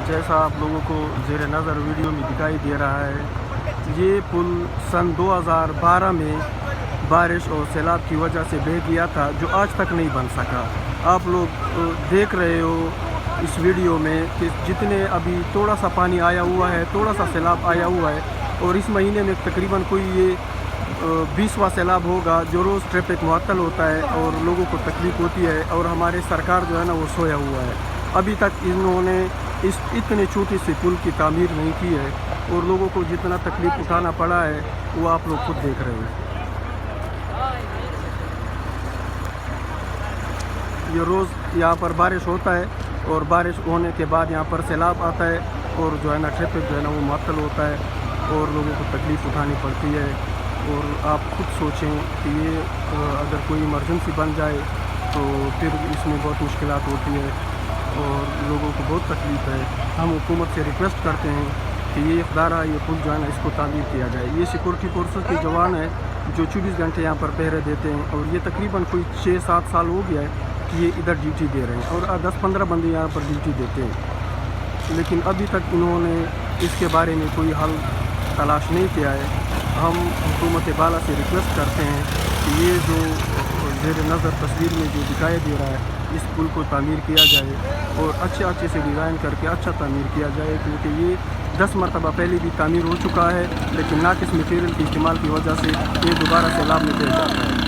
जैसा आप लोगों को ज़ेर नज़र वीडियो में दिखाई दे रहा है, ये पुल सन 2012 में बारिश और सैलाब की वजह से बह गया था, जो आज तक नहीं बन सका। आप लोग देख रहे हो इस वीडियो में कि जितने अभी थोड़ा सा पानी आया हुआ है, थोड़ा सा सैलाब आया हुआ है, और इस महीने में तकरीबन कोई ये 20वां सैलाब होगा, जो रोज़ ट्रैफिक मुअत्तल होता है और लोगों को तकलीफ़ होती है। और हमारे सरकार जो है ना, वो सोया हुआ है। अभी तक इन्होंने इस इतने छोटे से पुल की तामीर नहीं की है, और लोगों को जितना तकलीफ़ उठाना पड़ा है वो आप लोग खुद देख रहे हैं। ये रोज़ यहाँ पर बारिश होता है, और बारिश होने के बाद यहाँ पर सैलाब आता है, और जो है ना ट्रैफिक जो है ना वो मुअत्तल होता है, और लोगों को तकलीफ़ उठानी पड़ती है। और आप खुद सोचें कि ये अगर कोई इमरजेंसी बन जाए तो फिर इसमें बहुत मुश्किलात होती है, और लोगों को बहुत तकलीफ़ है। हम हुकूमत से रिक्वेस्ट करते हैं कि ये इक़दार ये पुल जो है ना, इसको तामीर किया जाए। ये सिक्योरिटी फोर्सेस के जवान हैं जो 24 घंटे यहाँ पर पहरे देते हैं, और ये तकरीबन कोई 6-7 साल हो गया है कि ये इधर ड्यूटी दे रहे हैं, और 10-15 बंदे यहाँ पर ड्यूटी देते हैं। लेकिन अभी तक इन्होंने इसके बारे में कोई हल तलाश नहीं किया है। हम हुकूमत बाला से रिक्वेस्ट करते हैं कि ये जो ज़ेर नज़र तस्वीर में जो दिखाई दे रहा है, इस पुल को तामीर किया जाए, और अच्छे से डिज़ाइन करके अच्छा तामीर किया जाए, क्योंकि ये 10 मरतबा पहले भी तामीर हो चुका है, लेकिन नाकिस मटीरियल के इस्तेमाल की वजह से ये दोबारा सैलाब में गिर जाता है।